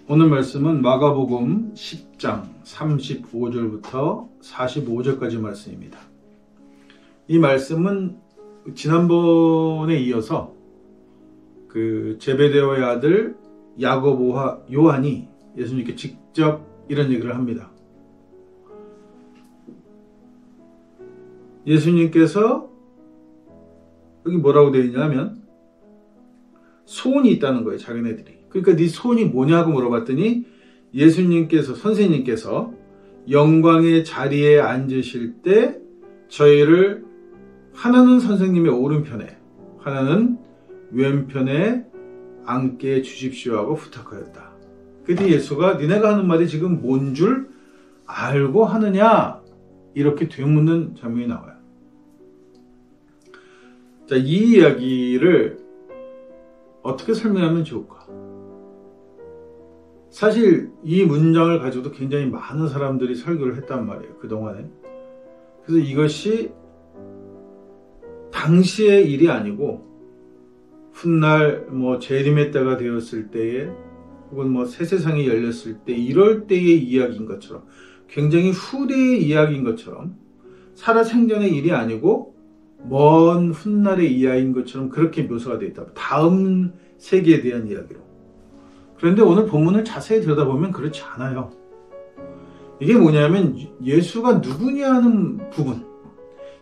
오늘 말씀은 마가복음 10장 35절부터 45절까지 말씀입니다. 이 말씀은 지난번에 이어서 그 제베데오의 아들 야고보와 요한이 예수님께 직접 이런 얘기를 합니다. 예수님께서 여기 뭐라고 되어 있냐면 소원이 있다는 거예요, 자기네들이. 그러니까 네 소원이 뭐냐고 물어봤더니 예수님께서, 선생님께서 영광의 자리에 앉으실 때 저희를 하나는 선생님의 오른편에 하나는 왼편에 앉게 해주십시오 하고 부탁하였다. 그때 예수가 니네가 하는 말이 지금 뭔 줄 알고 하느냐? 이렇게 되묻는 장면이 나와요. 자, 이 이야기를 어떻게 설명하면 좋을까? 사실 이 문장을 가지고도 굉장히 많은 사람들이 설교를 했단 말이에요, 그동안에. 그래서 이것이 당시의 일이 아니고 훗날 재림의 때가 되었을 때에 혹은 새 세상이 열렸을 때 이럴 때의 이야기인 것처럼, 굉장히 후대의 이야기인 것처럼, 살아생전의 일이 아니고 먼 훗날의 이야기인 것처럼 그렇게 묘사가 되어 있다. 다음 세계에 대한 이야기로. 그런데 오늘 본문을 자세히 들여다보면 그렇지 않아요. 이게 뭐냐면 예수가 누구냐 하는 부분,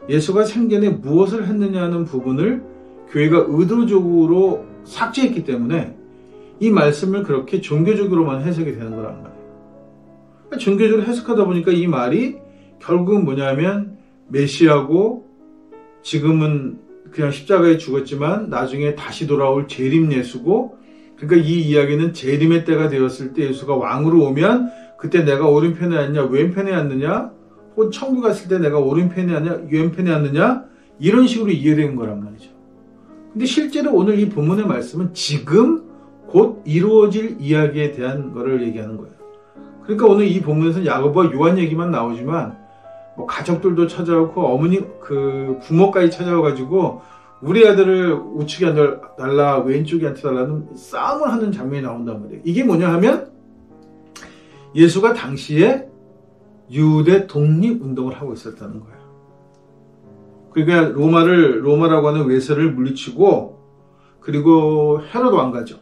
예수가 생전에 무엇을 했느냐 하는 부분을 교회가 의도적으로 삭제했기 때문에 이 말씀을 그렇게 종교적으로만 해석이 되는 거란 말이에요. 종교적으로 해석하다 보니까 이 말이 결국은 뭐냐면 메시아고 지금은 그냥 십자가에 죽었지만 나중에 다시 돌아올 재림 예수고, 그러니까 이 이야기는 재림의 때가 되었을 때 예수가 왕으로 오면 그때 내가 오른편에 앉냐 왼편에 앉느냐, 혹은 천국 갔을 때 내가 오른편에 앉냐 왼편에 앉느냐, 이런 식으로 이해되는 거란 말이죠. 근데 실제로 오늘 이 본문의 말씀은 지금 곧 이루어질 이야기에 대한 거를 얘기하는 거예요. 그러니까 오늘 이 본문에서는 야고보와 요한 얘기만 나오지만 가족들도 찾아오고 어머니 부모까지 찾아와가지고 우리 아들을 우측에 앉아달라 왼쪽에 앉혀달라는 싸움을 하는 장면이 나온단 말이에요. 이게 뭐냐 하면 예수가 당시에 유대 독립운동을 하고 있었다는 거예요. 그러니까 로마라고 하는 외세를 물리치고, 그리고 헤롯 왕가죠.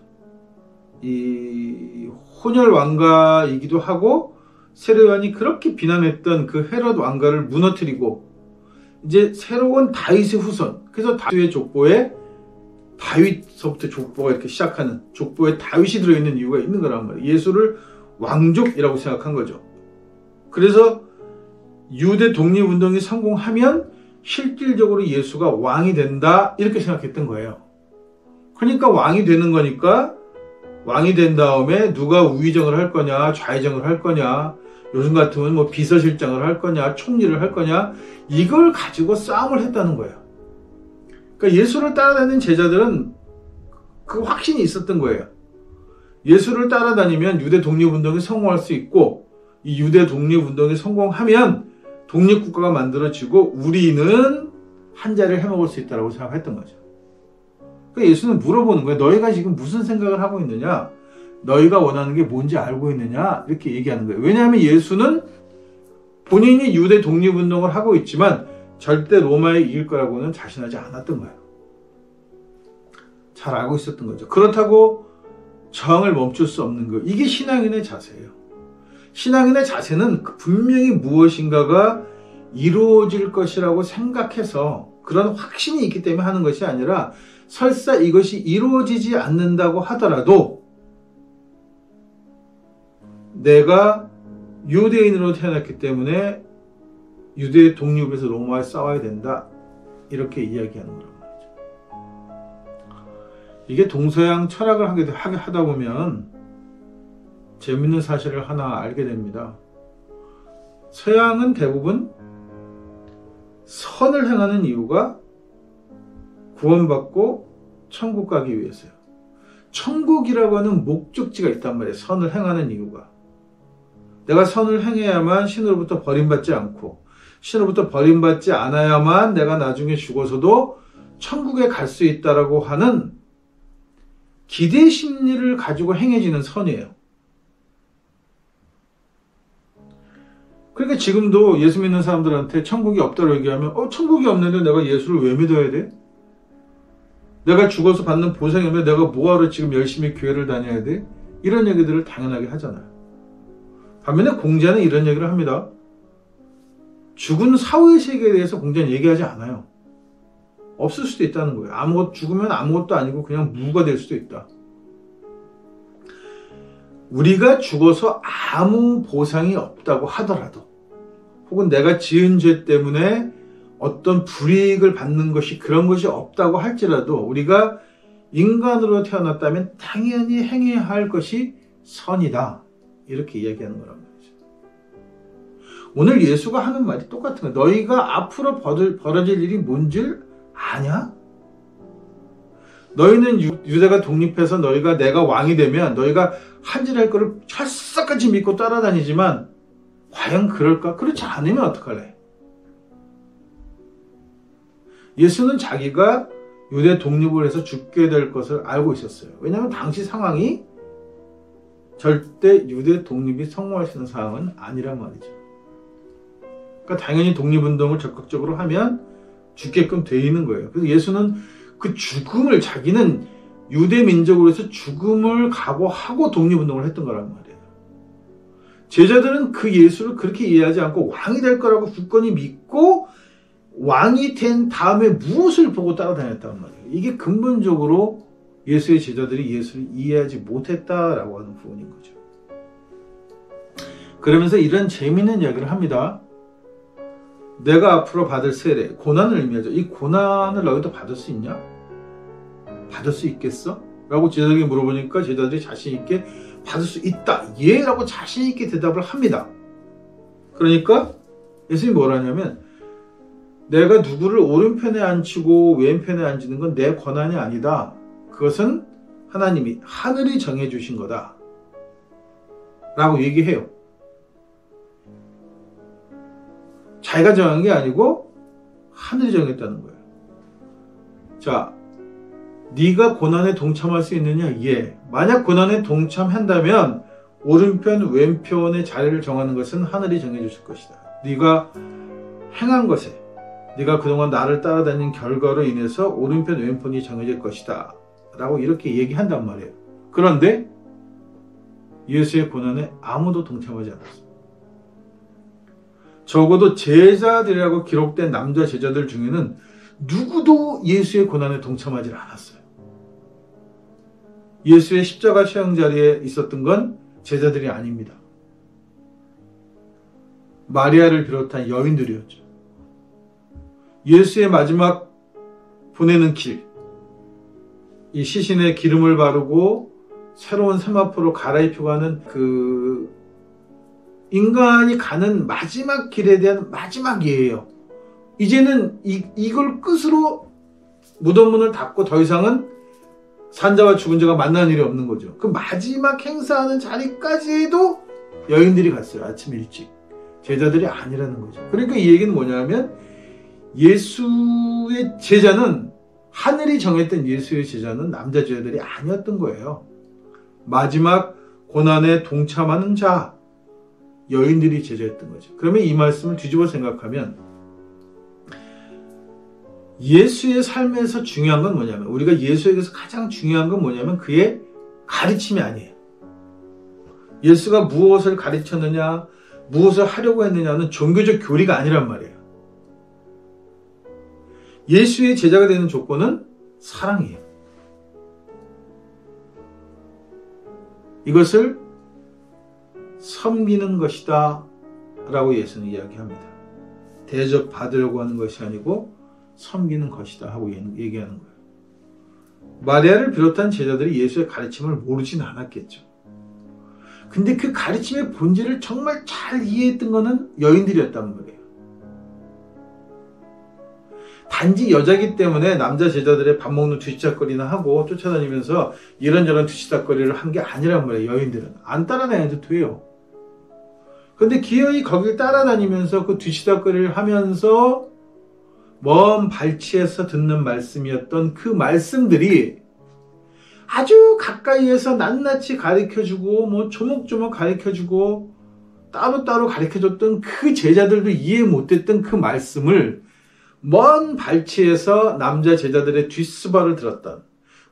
이 혼혈 왕가이기도 하고 세례요한이 그렇게 비난했던 그 헤롯 왕가를 무너뜨리고 이제 새로운 다윗의 후손, 그래서 다윗의 족보에 다윗서부터 족보가 이렇게 시작하는 족보에 다윗이 들어있는 이유가 있는 거란 말이에요. 예수를 왕족이라고 생각한 거죠. 그래서 유대 독립운동이 성공하면 실질적으로 예수가 왕이 된다, 이렇게 생각했던 거예요. 그러니까 왕이 되는 거니까 왕이 된 다음에 누가 우의정을 할 거냐, 좌의정을 할 거냐, 요즘 같으면 비서실장을 할 거냐, 총리를 할 거냐, 이걸 가지고 싸움을 했다는 거예요. 그러니까 예수를 따라다니는 제자들은 그 확신이 있었던 거예요. 예수를 따라다니면 유대 독립운동이 성공할 수 있고, 이 유대 독립운동이 성공하면 독립국가가 만들어지고 우리는 한 자리를 해먹을 수 있다고 생각했던 거죠. 그러니까 예수는 물어보는 거예요. 너희가 지금 무슨 생각을 하고 있느냐? 너희가 원하는 게 뭔지 알고 있느냐? 이렇게 얘기하는 거예요. 왜냐하면 예수는 본인이 유대 독립운동을 하고 있지만 절대 로마에 이길 거라고는 자신하지 않았던 거예요. 잘 알고 있었던 거죠. 그렇다고 저항을 멈출 수 없는 거예요. 이게 신앙인의 자세예요. 신앙인의 자세는 분명히 무엇인가가 이루어질 것이라고 생각해서 그런 확신이 있기 때문에 하는 것이 아니라, 설사 이것이 이루어지지 않는다고 하더라도 내가 유대인으로 태어났기 때문에 유대의 독립을 위해서 로마와 싸워야 된다, 이렇게 이야기하는 거란 말이죠. 이게 동서양 철학을 하다 보면 재밌는 사실을 하나 알게 됩니다. 서양은 대부분 선을 행하는 이유가 구원받고 천국 가기 위해서요. 천국이라고 하는 목적지가 있단 말이에요. 선을 행하는 이유가. 내가 선을 행해야만 신으로부터 버림받지 않고, 신으로부터 버림받지 않아야만 내가 나중에 죽어서도 천국에 갈 수 있다라고 하는 기대 심리를 가지고 행해지는 선이에요. 지금도 예수 믿는 사람들한테 천국이 없다고 얘기하면 천국이 없는데 내가 예수를 왜 믿어야 돼? 내가 죽어서 받는 보상이 없는데 내가 뭐하러 지금 열심히 교회를 다녀야 돼? 이런 얘기들을 당연하게 하잖아요. 반면에 공자는 이런 얘기를 합니다. 죽은 사후의 세계에 대해서 공자는 얘기하지 않아요. 없을 수도 있다는 거예요. 죽으면 아무것도 아니고 그냥 무가 될 수도 있다. 우리가 죽어서 아무 보상이 없다고 하더라도, 혹은 내가 지은 죄 때문에 어떤 불이익을 받는 것이, 그런 것이 없다고 할지라도 우리가 인간으로 태어났다면 당연히 행해야 할 것이 선이다. 이렇게 이야기하는 거란 말이죠. 오늘 예수가 하는 말이 똑같은 거예요. 너희가 앞으로 벌어질 일이 뭔 줄 아냐? 너희는 유대가 독립해서 너희가 내가 왕이 되면 너희가 한 질 할 거를 철석같이 믿고 따라다니지만 과연 그럴까? 그렇지 않으면 어떡할래? 예수는 자기가 유대 독립을 해서 죽게 될 것을 알고 있었어요. 왜냐하면 당시 상황이 절대 유대 독립이 성공할 수 있는 상황은 아니란 말이죠. 그러니까 당연히 독립운동을 적극적으로 하면 죽게끔 돼 있는 거예요. 그래서 예수는 그 죽음을, 자기는 유대 민족으로서 죽음을 각오하고 독립운동을 했던 거란 말이에요. 제자들은 그 예수를 그렇게 이해하지 않고 왕이 될 거라고 굳건히 믿고 왕이 된 다음에 무엇을 보고 따라다녔단 말이에요. 이게 근본적으로 예수의 제자들이 예수를 이해하지 못했다라고 하는 부분인 거죠. 그러면서 이런 재미있는 이야기를 합니다. 내가 앞으로 받을 세례, 고난을 의미하죠. 이 고난을 너희도 받을 수 있냐? 받을 수 있겠어? 라고 제자들에게 물어보니까 제자들이 자신 있게 받을 수 있다. 예! 라고 자신 있게 대답을 합니다. 그러니까 예수님이 뭐라냐면, 내가 누구를 오른편에 앉히고 왼편에 앉히는 건 내 권한이 아니다. 그것은 하나님이, 하늘이 정해주신 거다. 라고 얘기해요. 자기가 정한 게 아니고 하늘이 정했다는 거예요. 자, 네가 고난에 동참할 수 있느냐? 예. 만약 고난에 동참한다면 오른편, 왼편의 자리를 정하는 것은 하늘이 정해주실 것이다. 네가 행한 것에, 네가 그동안 나를 따라다닌 결과로 인해서 오른편, 왼편이 정해질 것이다. 라고 이렇게 얘기한단 말이에요. 그런데 예수의 고난에 아무도 동참하지 않았습니다. 적어도 제자들이라고 기록된 남자 제자들 중에는 누구도 예수의 고난에 동참하지 않았어요. 예수의 십자가 수양 자리에 있었던 건 제자들이 아닙니다. 마리아를 비롯한 여인들이었죠. 예수의 마지막 보내는 길, 이 시신에 기름을 바르고 새로운 세마포로 갈아입히고 하는 그 인간이 가는 마지막 길에 대한 마지막 예예요. 이제는 이걸 끝으로 무덤문을 닫고 더 이상은 산자와 죽은 자가 만나는 일이 없는 거죠. 그 마지막 행사하는 자리까지도 여인들이 갔어요. 아침 일찍. 제자들이 아니라는 거죠. 그러니까 이 얘기는 뭐냐면, 예수의 제자는, 하늘이 정했던 예수의 제자는 남자 제자들이 아니었던 거예요. 마지막 고난에 동참하는 자, 여인들이 제자였던 거죠. 그러면 이 말씀을 뒤집어 생각하면, 예수의 삶에서 중요한 건 뭐냐면, 우리가 예수에게서 가장 중요한 건 뭐냐면 그의 가르침이 아니에요. 예수가 무엇을 가르쳤느냐, 무엇을 하려고 했느냐는 종교적 교리가 아니란 말이에요. 예수의 제자가 되는 조건은 사랑이에요. 이것을 섬기는 것이다 라고 예수는 이야기합니다. 대접받으려고 하는 것이 아니고 섬기는 것이다 하고 얘기하는 거예요. 마리아를 비롯한 제자들이 예수의 가르침을 모르진 않았겠죠. 근데 그 가르침의 본질을 정말 잘 이해했던 것은 여인들이었단 말이에요. 단지 여자기 때문에 남자 제자들의 밥 먹는 뒤치다거리나 하고 쫓아다니면서 이런저런 뒤치다거리를 한 게 아니란 말이에요. 여인들은 안 따라다녀도 돼요. 근데 기어이 거길 따라다니면서 그 뒤치다거리를 하면서 먼 발치에서 듣는 말씀이었던 그 말씀들이 아주 가까이에서 낱낱이 가르쳐주고 뭐 조목조목 가르쳐주고 따로따로 가르쳐줬던 그 제자들도 이해 못했던 그 말씀을 먼 발치에서 남자 제자들의 뒷수발을 들었던,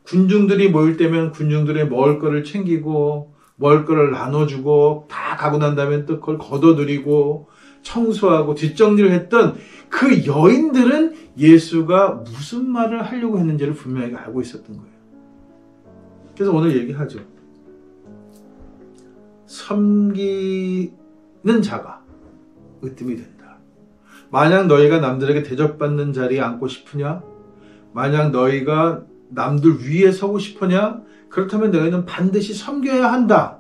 군중들이 모일 때면 군중들의 먹을 거를 챙기고 먹을 거를 나눠주고 다 가고 난 다음에 또 그걸 걷어들이고 청소하고 뒷정리를 했던 그 여인들은 예수가 무슨 말을 하려고 했는지를 분명히 알고 있었던 거예요. 그래서 오늘 얘기하죠. 섬기는 자가 으뜸이 된다. 만약 너희가 남들에게 대접받는 자리에 앉고 싶으냐? 만약 너희가 남들 위에 서고 싶으냐? 그렇다면 너희는 반드시 섬겨야 한다.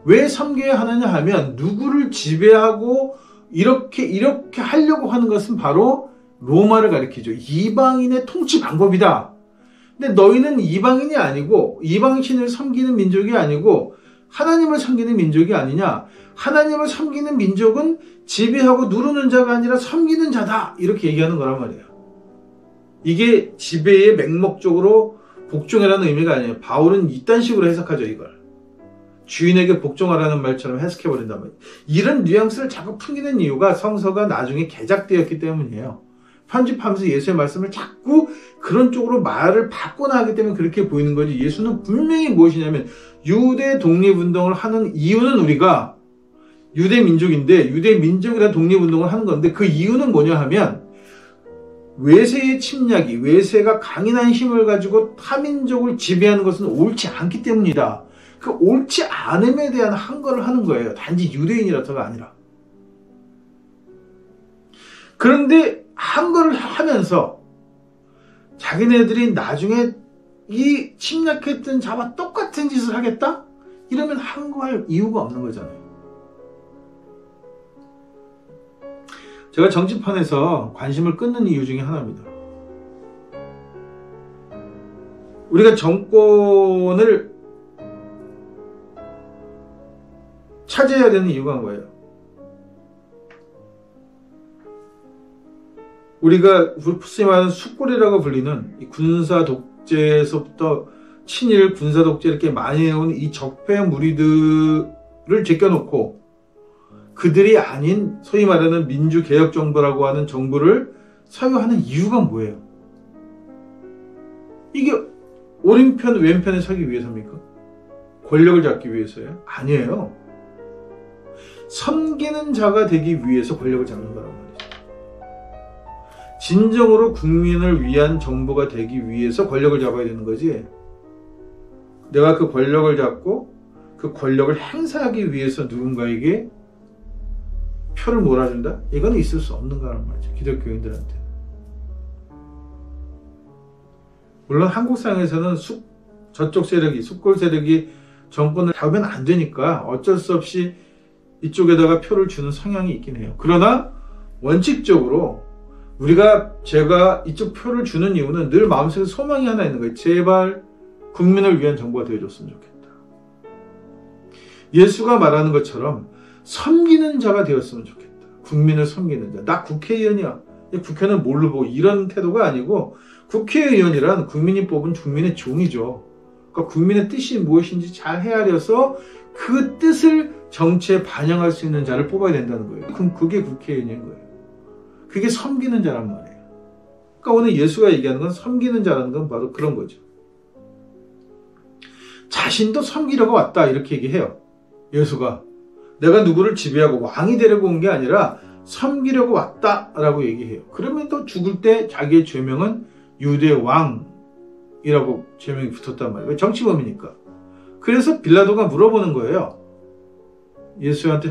왜 섬겨야 하느냐 하면 누구를 지배하고 이렇게 하려고 하는 것은 바로 로마를 가리키죠. 이방인의 통치 방법이다. 근데 너희는 이방인이 아니고 이방신을 섬기는 민족이 아니고 하나님을 섬기는 민족이 아니냐. 하나님을 섬기는 민족은 지배하고 누르는 자가 아니라 섬기는 자다. 이렇게 얘기하는 거란 말이에요. 이게 지배의 맹목적으로 복종이라는 의미가 아니에요. 바울은 이딴 식으로 해석하죠, 이걸. 주인에게 복종하라는 말처럼 해석해버린단 말이에요. 이런 뉘앙스를 자꾸 풍기는 이유가 성서가 나중에 개작되었기 때문이에요. 편집하면서 예수의 말씀을 자꾸 그런 쪽으로 말을 바꿔나가기 때문에 그렇게 보이는 거지. 예수는 분명히 무엇이냐면 유대 독립운동을 하는 이유는 우리가 유대 민족인데 유대 민족이라 독립운동을 하는 건데 그 이유는 뭐냐 하면 외세의 침략이 외세가 강인한 힘을 가지고 타민족을 지배하는 것은 옳지 않기 때문이다. 그 옳지 않음에 대한 항거를 하는 거예요. 단지 유대인이라서가 아니라. 그런데 항거를 하면서 자기네들이 나중에 이 침략했던 자와 똑같은 짓을 하겠다? 이러면 항거할 이유가 없는 거잖아요. 제가 정치판에서 관심을 끊는 이유 중에 하나입니다. 우리가 정권을 차지해야 되는 이유가 뭐예요? 우리가 소위 말하는 숫골이라고 불리는 이 군사 독재에서부터 친일 군사 독재 이렇게 많이 해온 이 적폐 무리들을 제껴놓고 그들이 아닌 소위 말하는 민주개혁정부라고 하는 정부를 사유하는 이유가 뭐예요? 이게 오른편 왼편에 서기 위해서입니까? 권력을 잡기 위해서요? 아니에요. 섬기는 자가 되기 위해서 권력을 잡는 거란 말이죠. 진정으로 국민을 위한 정부가 되기 위해서 권력을 잡아야 되는 거지. 내가 그 권력을 잡고 그 권력을 행사하기 위해서 누군가에게 표를 몰아준다? 이건 있을 수 없는 거란 말이죠. 기독교인들한테. 물론 한국 상에서는 저쪽 세력이, 숫골 세력이 정권을 잡으면 안 되니까 어쩔 수 없이 이쪽에다가 표를 주는 성향이 있긴 해요. 그러나 원칙적으로 제가 이쪽 표를 주는 이유는 늘 마음속에 소망이 하나 있는 거예요. 제발 국민을 위한 정부가 되어줬으면 좋겠다. 예수가 말하는 것처럼 섬기는 자가 되었으면 좋겠다. 국민을 섬기는 자. 나 국회의원이야. 국회는 뭘로 보고 이런 태도가 아니고 국회의원이란 국민이 뽑은 국민의 종이죠. 그러니까 국민의 뜻이 무엇인지 잘 헤아려서 그 뜻을 정치에 반영할 수 있는 자를 뽑아야 된다는 거예요. 그럼 그게 국회의원인 거예요. 그게 섬기는 자란 말이에요. 그러니까 오늘 예수가 얘기하는 건 섬기는 자라는 건 바로 그런 거죠. 자신도 섬기려고 왔다 이렇게 얘기해요. 예수가. 내가 누구를 지배하고 왕이 되려고 온 게 아니라 섬기려고 왔다라고 얘기해요. 그러면 또 죽을 때 자기의 죄명은 유대 왕이라고 죄명이 붙었단 말이에요. 정치범이니까. 그래서 빌라도가 물어보는 거예요. 예수한테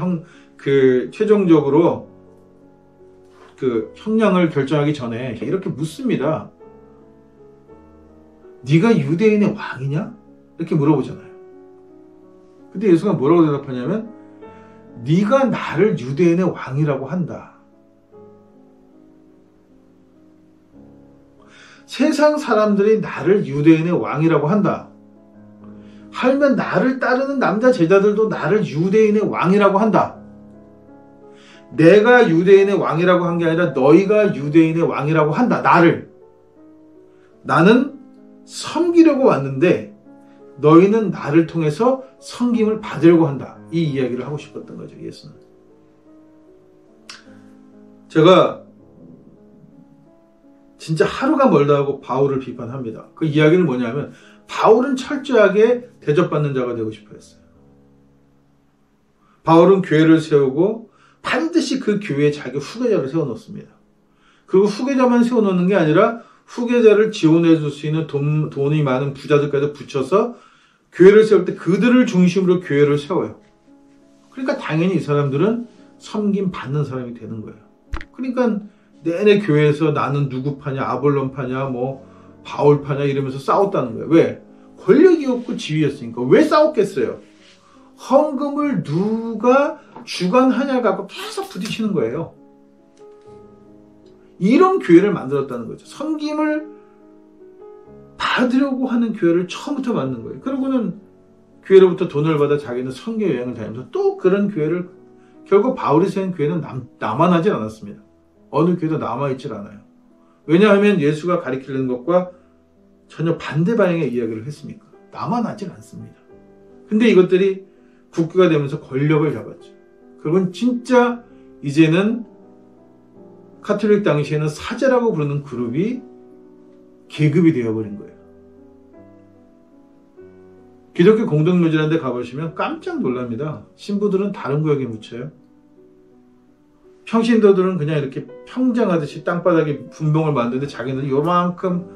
최종적으로 형량을 결정하기 전에 이렇게 묻습니다. 네가 유대인의 왕이냐? 이렇게 물어보잖아요. 근데 예수가 뭐라고 대답하냐면 네가 나를 유대인의 왕이라고 한다. 세상 사람들이 나를 유대인의 왕이라고 한다. 하면 나를 따르는 남자 제자들도 나를 유대인의 왕이라고 한다. 내가 유대인의 왕이라고 한 게 아니라 너희가 유대인의 왕이라고 한다. 나는 섬기려고 왔는데 너희는 나를 통해서 섬김을 받으려고 한다. 이 이야기를 하고 싶었던 거죠, 예수는. 제가 진짜 하루가 멀다 하고 바울을 비판합니다. 그 이야기는 뭐냐면 바울은 철저하게 대접받는 자가 되고 싶어 했어요. 바울은 교회를 세우고 반드시 그 교회에 자기 후계자를 세워놓습니다. 그리고 후계자만 세워놓는 게 아니라 후계자를 지원해 줄 수 있는 돈이 많은 부자들까지 붙여서 교회를 세울 때 그들을 중심으로 교회를 세워요. 그러니까 당연히 이 사람들은 섬김 받는 사람이 되는 거예요. 그러니까 내내 교회에서 나는 누구 파냐, 아볼론 파냐, 뭐 바울 파냐 이러면서 싸웠다는 거예요. 왜? 권력이 없고 지위였으니까. 왜 싸웠겠어요? 헌금을 누가 주관하냐 갖고 계속 부딪히는 거예요. 이런 교회를 만들었다는 거죠. 섬김을 받으려고 하는 교회를 처음부터 만든 거예요. 그러고는 교회로부터 돈을 받아 자기는 선교 여행을 다니면서 또 그런 교회를, 결국 바울이 세운 교회는 남아나질 않았습니다. 어느 교회도 남아있질 않아요. 왜냐하면 예수가 가리키는 것과 전혀 반대 방향의 이야기를 했으니까 남아나질 않습니다. 근데 이것들이 국교가 되면서 권력을 잡았죠. 그건 진짜 이제는 카톨릭 당시에는 사제라고 부르는 그룹이 계급이 되어버린 거예요. 기독교 공동묘지라는 데 가보시면 깜짝 놀랍니다. 신부들은 다른 구역에 묻혀요. 평신도들은 그냥 이렇게 평장하듯이 땅바닥에 분봉을 만드는데 자기는 요만큼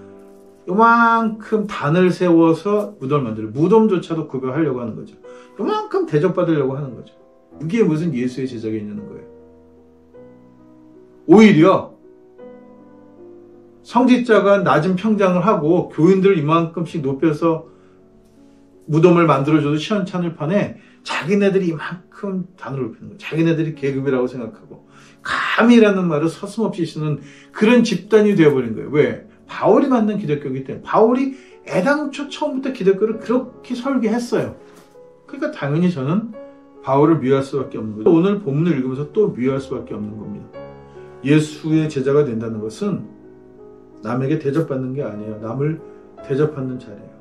단을 세워서 무덤을 만들어요. 무덤조차도 구별하려고 하는 거죠. 요만큼 대접받으려고 하는 거죠. 이게 무슨 예수의 제자가 있냐는 거예요. 오히려 성직자가 낮은 평장을 하고 교인들을 이만큼씩 높여서 무덤을 만들어줘도 시원찮을 판에 자기네들이 이만큼 단을 높이는 거예요. 자기네들이 계급이라고 생각하고 감이라는 말을 서슴없이 쓰는 그런 집단이 되어버린 거예요. 왜? 바울이 만든 기독교이기 때문에. 바울이 애당초 처음부터 기독교를 그렇게 설계했어요. 그러니까 당연히 저는 바울을 미워할 수밖에 없는 거죠. 오늘 본문을 읽으면서 또 미워할 수밖에 없는 겁니다. 예수의 제자가 된다는 것은 남에게 대접받는 게 아니에요. 남을 대접받는 자리예요.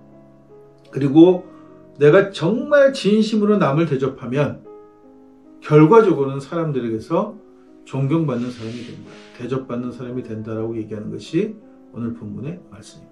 그리고 내가 정말 진심으로 남을 대접하면 결과적으로는 사람들에게서 존경받는 사람이 된다. 대접받는 사람이 된다라고 얘기하는 것이 오늘 본문의 말씀입니다.